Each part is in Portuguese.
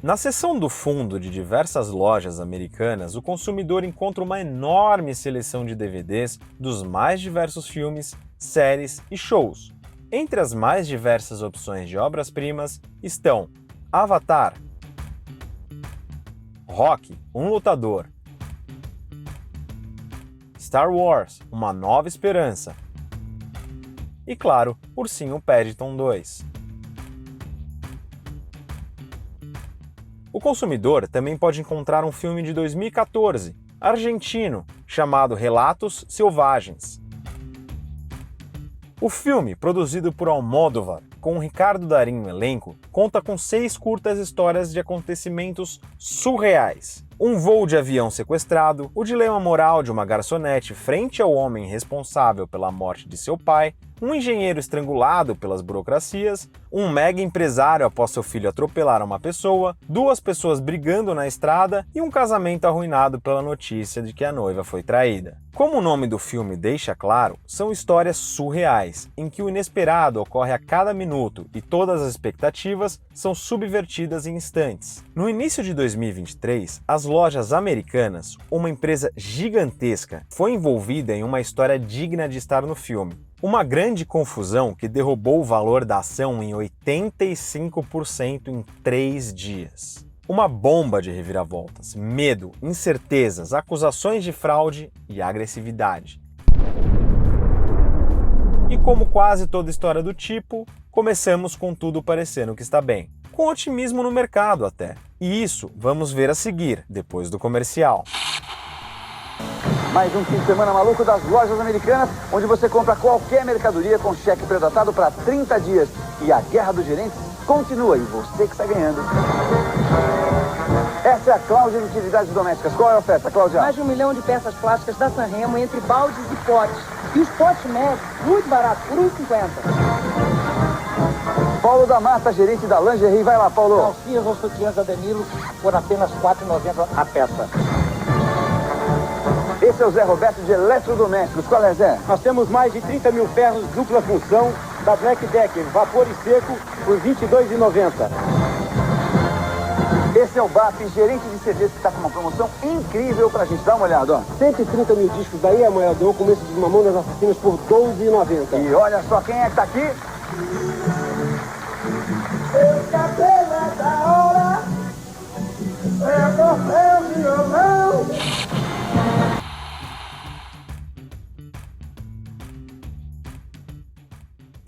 Na seção do fundo de diversas lojas americanas, o consumidor encontra uma enorme seleção de DVDs dos mais diversos filmes, séries e shows. Entre as mais diversas opções de obras-primas estão Avatar, Rocky, um lutador, Star Wars, Uma Nova Esperança e, claro, Ursinho Paddington 2. O consumidor também pode encontrar um filme de 2014, argentino, chamado Relatos Selvagens. O filme, produzido por Almodóvar, com Ricardo Darín no elenco, conta com 6 curtas histórias de acontecimentos surreais. Um voo de avião sequestrado, o dilema moral de uma garçonete frente ao homem responsável pela morte de seu pai, um engenheiro estrangulado pelas burocracias, um mega empresário após seu filho atropelar uma pessoa, 2 pessoas brigando na estrada e um casamento arruinado pela notícia de que a noiva foi traída. Como o nome do filme deixa claro, são histórias surreais, em que o inesperado ocorre a cada minuto e todas as expectativas são subvertidas em instantes. No início de 2023, as lojas americanas, uma empresa gigantesca, foi envolvida em uma história digna de estar no filme. Uma grande confusão que derrubou o valor da ação em 85% em 3 dias. Uma bomba de reviravoltas, medo, incertezas, acusações de fraude e agressividade. E como quase toda história do tipo, começamos com tudo parecendo que está bem. Com otimismo no mercado até. E isso vamos ver a seguir, depois do comercial. Mais um fim de semana maluco das lojas americanas, onde você compra qualquer mercadoria com cheque pré-datado para 30 dias. E a guerra dos gerentes continua e você que está ganhando. Essa é a Cláudia de Utilidades Domésticas. Qual é a oferta, Cláudia? Mais de 1 milhão de peças plásticas da Sanremo entre baldes e potes. E os potes médios, muito barato, por R$ 1,50. Paulo da Mata, gerente da Lingerie. Vai lá, Paulo. Calcinhas ou sutiãs da Danilo por apenas R$ 4,90 a peça. Esse é o Zé Roberto de Eletrodomésticos. Qual é, Zé? Nós temos mais de 30 mil ferros dupla função da Black Decker, vapor e seco, por R$ 22,90. Esse é o BAP, gerente de CDs, que está com uma promoção incrível pra gente. Dá uma olhada, ó. 130 mil discos da EA Moedor, começo de Mamonas Assassinas, por R$ 12,90. E olha só quem é que tá aqui. Seu cabelo é da hora, é meu violão.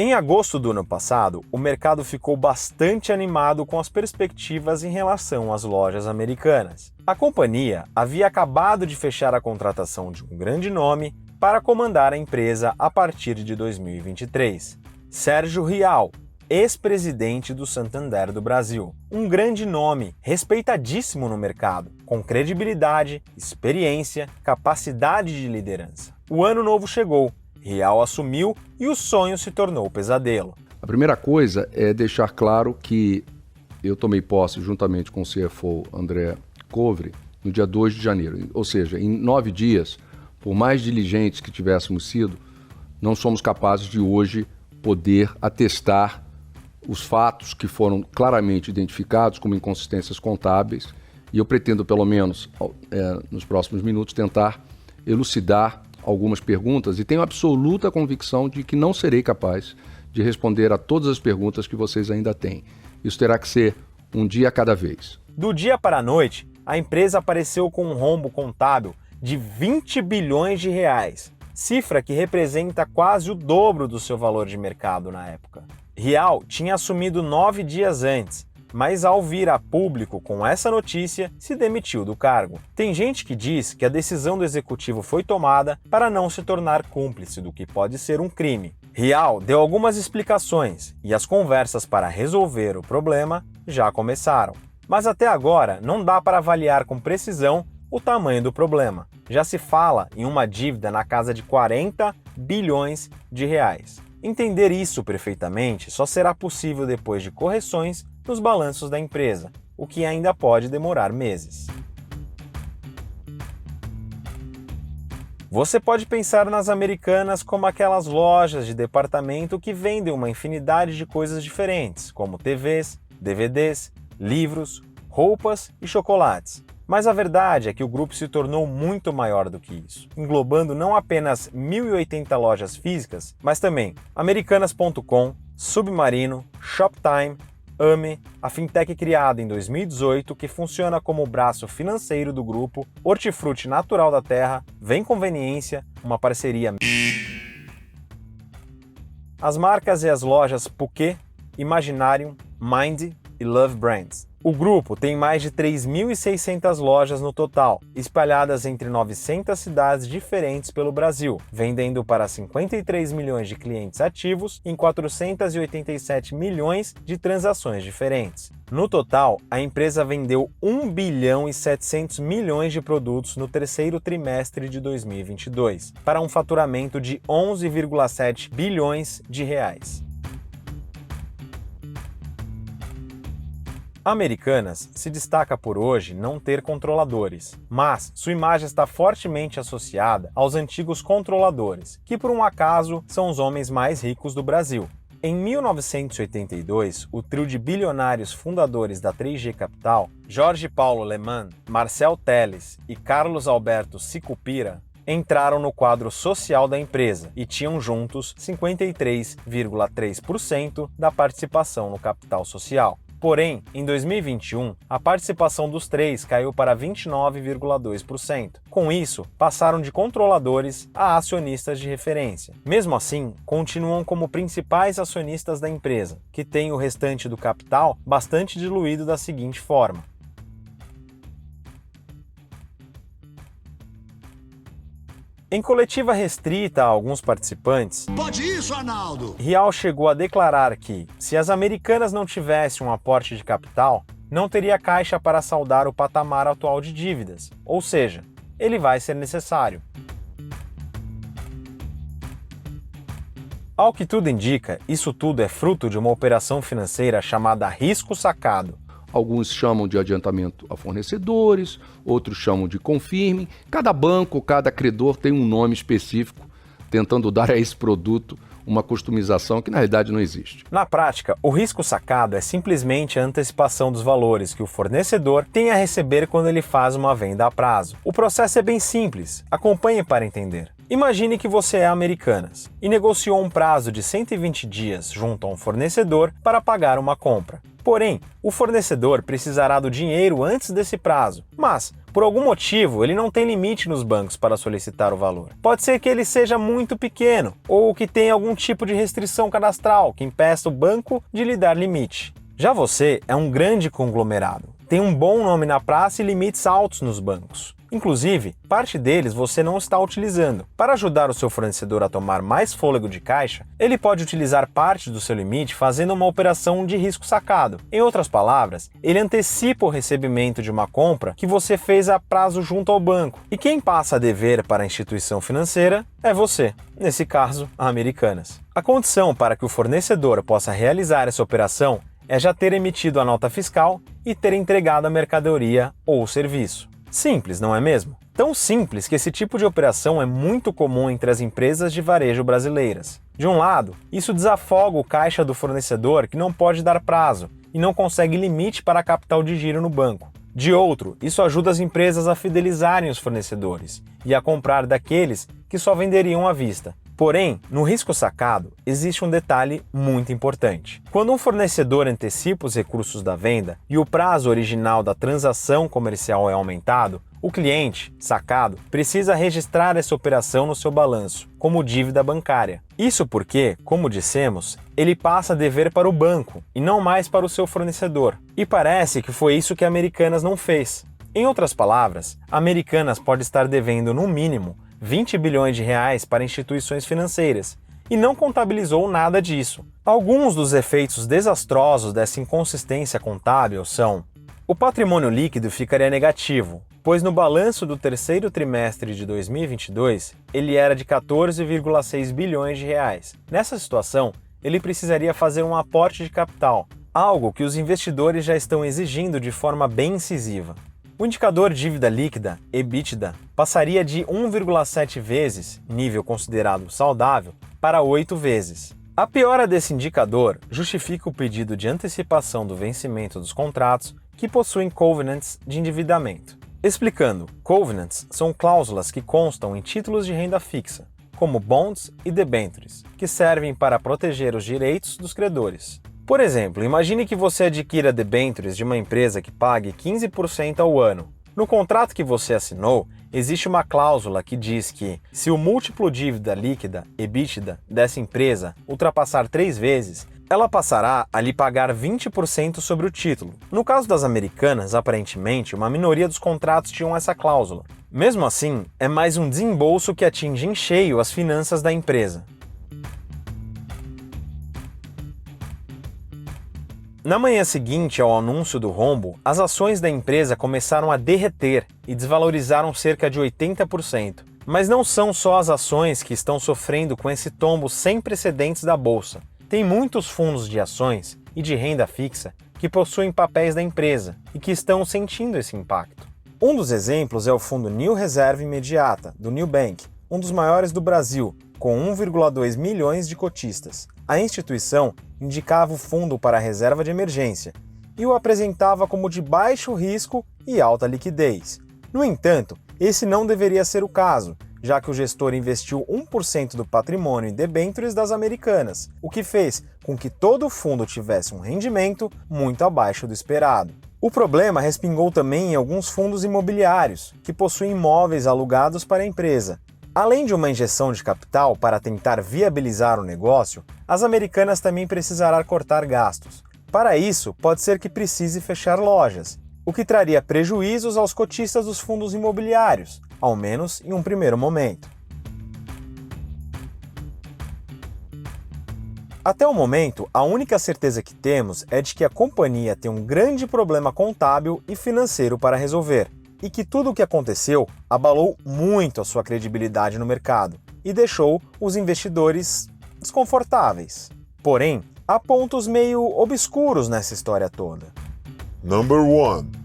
Em agosto do ano passado, o mercado ficou bastante animado com as perspectivas em relação às lojas americanas. A companhia havia acabado de fechar a contratação de um grande nome para comandar a empresa a partir de 2023. Sérgio Rial, ex-presidente do Santander do Brasil. Um grande nome, respeitadíssimo no mercado, com credibilidade, experiência, capacidade de liderança. O ano novo chegou. Rial assumiu e o sonho se tornou pesadelo. A primeira coisa é deixar claro que eu tomei posse juntamente com o CFO André Covre no dia 2 de janeiro. Ou seja, em 9 dias, por mais diligentes que tivéssemos sido, não somos capazes de hoje poder atestar os fatos que foram claramente identificados como inconsistências contábeis, e eu pretendo, pelo menos nos próximos minutos, tentar elucidar algumas perguntas, e tenho absoluta convicção de que não serei capaz de responder a todas as perguntas que vocês ainda têm. Isso terá que ser um dia a cada vez. Do dia para a noite, a empresa apareceu com um rombo contábil de 20 bilhões de reais, cifra que representa quase o dobro do seu valor de mercado na época. Rial tinha assumido 9 dias antes, mas ao vir a público com essa notícia, se demitiu do cargo. Tem gente que diz que a decisão do executivo foi tomada para não se tornar cúmplice do que pode ser um crime. Rial deu algumas explicações e as conversas para resolver o problema já começaram. Mas até agora não dá para avaliar com precisão o tamanho do problema. Já se fala em uma dívida na casa de 40 bilhões de reais. Entender isso perfeitamente só será possível depois de correções nos balanços da empresa, o que ainda pode demorar meses. Você pode pensar nas americanas como aquelas lojas de departamento que vendem uma infinidade de coisas diferentes, como TVs, DVDs, livros, roupas e chocolates. Mas a verdade é que o grupo se tornou muito maior do que isso, englobando não apenas 1.080 lojas físicas, mas também Americanas.com, Submarino, Shoptime, Ame, a fintech criada em 2018 que funciona como o braço financeiro do grupo, Hortifruti Natural da Terra, Vem Conveniência, uma parceria. As marcas e as lojas Puquê, Imaginarium, Mind e Love Brands. O grupo tem mais de 3.600 lojas no total, espalhadas entre 900 cidades diferentes pelo Brasil, vendendo para 53 milhões de clientes ativos em 487 milhões de transações diferentes. No total, a empresa vendeu 1 bilhão e 700 milhões de produtos no terceiro trimestre de 2022, para um faturamento de 11,7 bilhões de reais. A Americanas se destaca por hoje não ter controladores, mas sua imagem está fortemente associada aos antigos controladores, que por um acaso são os homens mais ricos do Brasil. Em 1982, o trio de bilionários fundadores da 3G Capital, Jorge Paulo Lemann, Marcel Teles e Carlos Alberto Sicupira, entraram no quadro social da empresa e tinham juntos 53,3% da participação no capital social. Porém, em 2021, a participação dos três caiu para 29,2%. Com isso, passaram de controladores a acionistas de referência. Mesmo assim, continuam como principais acionistas da empresa, que tem o restante do capital bastante diluído da seguinte forma: em coletiva restrita a alguns participantes, pode isso, Arnaldo! Rial chegou a declarar que, se as Americanas não tivessem um aporte de capital, não teria caixa para saldar o patamar atual de dívidas, ou seja, ele vai ser necessário. Ao que tudo indica, isso tudo é fruto de uma operação financeira chamada risco sacado. Alguns chamam de adiantamento a fornecedores, outros chamam de confirming. Cada banco, cada credor tem um nome específico, tentando dar a esse produto uma customização que na realidade não existe. Na prática, o risco sacado é simplesmente a antecipação dos valores que o fornecedor tem a receber quando ele faz uma venda a prazo. O processo é bem simples, acompanhe para entender. Imagine que você é Americanas e negociou um prazo de 120 dias junto a um fornecedor para pagar uma compra. Porém, o fornecedor precisará do dinheiro antes desse prazo, mas, por algum motivo, ele não tem limite nos bancos para solicitar o valor. Pode ser que ele seja muito pequeno, ou que tenha algum tipo de restrição cadastral que impeça o banco de lhe dar limite. Já você é um grande conglomerado, tem um bom nome na praça e limites altos nos bancos. Inclusive, parte deles você não está utilizando. Para ajudar o seu fornecedor a tomar mais fôlego de caixa, ele pode utilizar parte do seu limite fazendo uma operação de risco sacado. Em outras palavras, ele antecipa o recebimento de uma compra que você fez a prazo junto ao banco. E quem passa a dever para a instituição financeira é você, nesse caso, a Americanas. A condição para que o fornecedor possa realizar essa operação é já ter emitido a nota fiscal e ter entregado a mercadoria ou o serviço. Simples, não é mesmo? Tão simples que esse tipo de operação é muito comum entre as empresas de varejo brasileiras. De um lado, isso desafoga o caixa do fornecedor que não pode dar prazo e não consegue limite para capital de giro no banco. De outro, isso ajuda as empresas a fidelizarem os fornecedores e a comprar daqueles que só venderiam à vista. Porém, no risco sacado, existe um detalhe muito importante. Quando um fornecedor antecipa os recursos da venda e o prazo original da transação comercial é aumentado, o cliente, sacado, precisa registrar essa operação no seu balanço, como dívida bancária. Isso porque, como dissemos, ele passa a dever para o banco e não mais para o seu fornecedor. E parece que foi isso que a Americanas não fez. Em outras palavras, a Americanas pode estar devendo, no mínimo, 20 bilhões de reais para instituições financeiras e não contabilizou nada disso. Alguns dos efeitos desastrosos dessa inconsistência contábil são: o patrimônio líquido ficaria negativo, pois no balanço do terceiro trimestre de 2022 ele era de 14,6 bilhões de reais. Nessa situação, ele precisaria fazer um aporte de capital, algo que os investidores já estão exigindo de forma bem incisiva. O indicador dívida líquida, EBITDA, passaria de 1,7 vezes, nível considerado saudável, para 8 vezes. A piora desse indicador justifica o pedido de antecipação do vencimento dos contratos que possuem covenants de endividamento. Explicando, covenants são cláusulas que constam em títulos de renda fixa, como bonds e debêntures, que servem para proteger os direitos dos credores. Por exemplo, imagine que você adquira debêntures de uma empresa que pague 15% ao ano. No contrato que você assinou, existe uma cláusula que diz que, se o múltiplo dívida líquida, EBITDA, dessa empresa ultrapassar 3 vezes, ela passará a lhe pagar 20% sobre o título. No caso das Americanas, aparentemente, uma minoria dos contratos tinham essa cláusula. Mesmo assim, é mais um desembolso que atinge em cheio as finanças da empresa. Na manhã seguinte ao anúncio do rombo, as ações da empresa começaram a derreter e desvalorizaram cerca de 80%. Mas não são só as ações que estão sofrendo com esse tombo sem precedentes da bolsa. Tem muitos fundos de ações e de renda fixa que possuem papéis da empresa e que estão sentindo esse impacto. Um dos exemplos é o fundo New Reserve Imediata, do Nubank, um dos maiores do Brasil, com 1,2 milhões de cotistas. A instituição indicava o fundo para a reserva de emergência e o apresentava como de baixo risco e alta liquidez. No entanto, esse não deveria ser o caso, já que o gestor investiu 1% do patrimônio em debêntures das Americanas, o que fez com que todo o fundo tivesse um rendimento muito abaixo do esperado. O problema respingou também em alguns fundos imobiliários, que possuem imóveis alugados para a empresa. Além de uma injeção de capital para tentar viabilizar o negócio, as Americanas também precisará cortar gastos. Para isso, pode ser que precise fechar lojas, o que traria prejuízos aos cotistas dos fundos imobiliários, ao menos em um primeiro momento. Até o momento, a única certeza que temos é de que a companhia tem um grande problema contábil e financeiro para resolver, e que tudo o que aconteceu abalou muito a sua credibilidade no mercado e deixou os investidores desconfortáveis. Porém, há pontos meio obscuros nessa história toda. Number 1.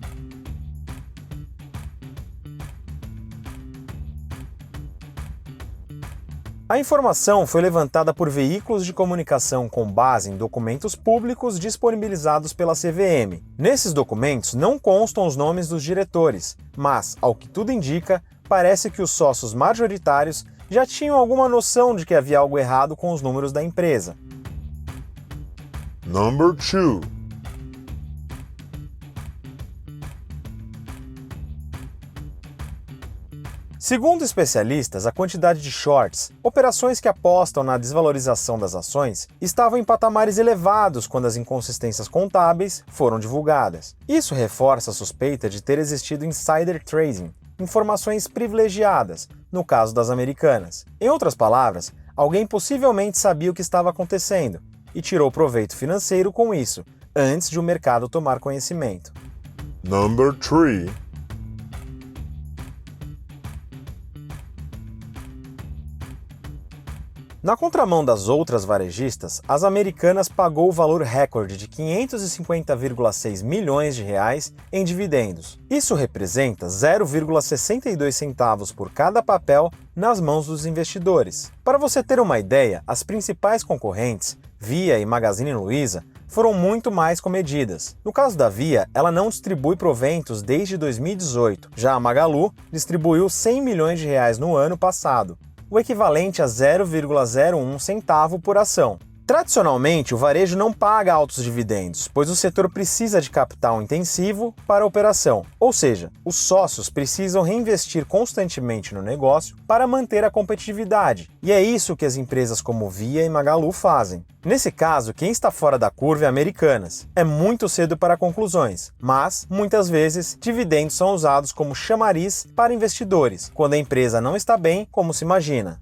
A informação foi levantada por veículos de comunicação com base em documentos públicos disponibilizados pela CVM. Nesses documentos não constam os nomes dos diretores, mas, ao que tudo indica, parece que os sócios majoritários já tinham alguma noção de que havia algo errado com os números da empresa. Number 2. Segundo especialistas, a quantidade de shorts, operações que apostam na desvalorização das ações, estavam em patamares elevados quando as inconsistências contábeis foram divulgadas. Isso reforça a suspeita de ter existido insider trading, informações privilegiadas, no caso das Americanas. Em outras palavras, alguém possivelmente sabia o que estava acontecendo e tirou proveito financeiro com isso, antes de o mercado tomar conhecimento. Number 3. Na contramão das outras varejistas, as Americanas pagou o valor recorde de 550,6 milhões de reais em dividendos. Isso representa 0,62 centavos por cada papel nas mãos dos investidores. Para você ter uma ideia, as principais concorrentes, Via e Magazine Luiza, foram muito mais comedidas. No caso da Via, ela não distribui proventos desde 2018. Já a Magalu distribuiu 100 milhões de reais no ano passado, o equivalente a 0,01 centavo por ação. Tradicionalmente, o varejo não paga altos dividendos, pois o setor precisa de capital intensivo para a operação, ou seja, os sócios precisam reinvestir constantemente no negócio para manter a competitividade, e é isso que as empresas como Via e Magalu fazem. Nesse caso, quem está fora da curva é Americanas. É muito cedo para conclusões, mas, muitas vezes, dividendos são usados como chamariz para investidores, quando a empresa não está bem como se imagina.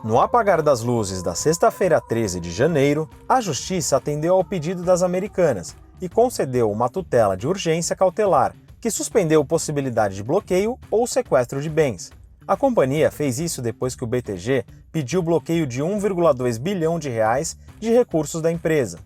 No apagar das luzes da sexta-feira 13 de janeiro, a Justiça atendeu ao pedido das Americanas e concedeu uma tutela de urgência cautelar, que suspendeu possibilidade de bloqueio ou sequestro de bens. A companhia fez isso depois que o BTG pediu bloqueio de 1,2 bilhão de reais de recursos da empresa.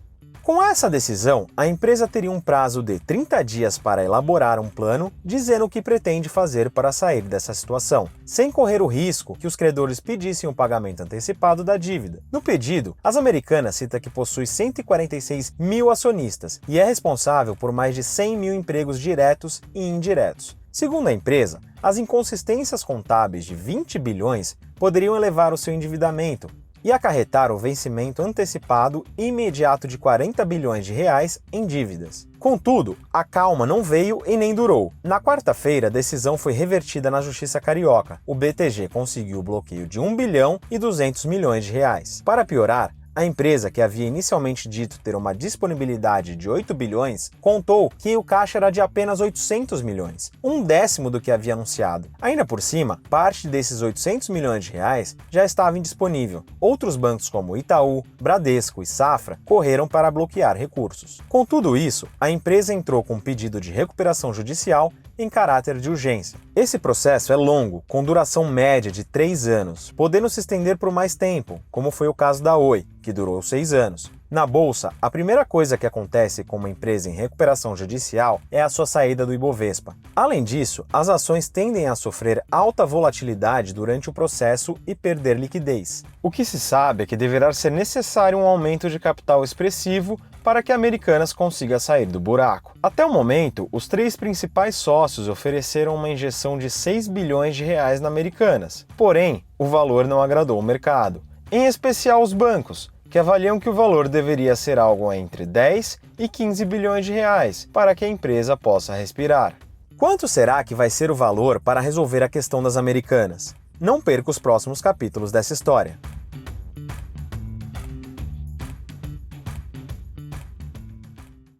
Com essa decisão, a empresa teria um prazo de 30 dias para elaborar um plano dizendo o que pretende fazer para sair dessa situação, sem correr o risco que os credores pedissem o pagamento antecipado da dívida. No pedido, as Americanas cita que possui 146 mil acionistas e é responsável por mais de 100 mil empregos diretos e indiretos. Segundo a empresa, as inconsistências contábeis de 20 bilhões poderiam elevar o seu endividamento e acarretar o vencimento antecipado e imediato de 40 bilhões de reais em dívidas. Contudo, a calma não veio e nem durou. Na quarta-feira, a decisão foi revertida na Justiça Carioca. O BTG conseguiu o bloqueio de 1 bilhão e 200 milhões de reais. Para piorar, a empresa, que havia inicialmente dito ter uma disponibilidade de 8 bilhões, contou que o caixa era de apenas 800 milhões, um décimo do que havia anunciado. Ainda por cima, parte desses 800 milhões de reais já estava indisponível. Outros bancos como Itaú, Bradesco e Safra correram para bloquear recursos. Com tudo isso, a empresa entrou com um pedido de recuperação judicial em caráter de urgência. Esse processo é longo, com duração média de 3 anos, podendo se estender por mais tempo, como foi o caso da Oi, que durou 6 anos. Na bolsa, a primeira coisa que acontece com uma empresa em recuperação judicial é a sua saída do Ibovespa. Além disso, as ações tendem a sofrer alta volatilidade durante o processo e perder liquidez. O que se sabe é que deverá ser necessário um aumento de capital expressivo para que a Americanas consiga sair do buraco. Até o momento, os 3 principais sócios ofereceram uma injeção de 6 bilhões de reais na Americanas. Porém, o valor não agradou o mercado, em especial os bancos, que avaliam que o valor deveria ser algo entre 10 e 15 bilhões de reais para que a empresa possa respirar. Quanto será que vai ser o valor para resolver a questão das Americanas? Não perca os próximos capítulos dessa história.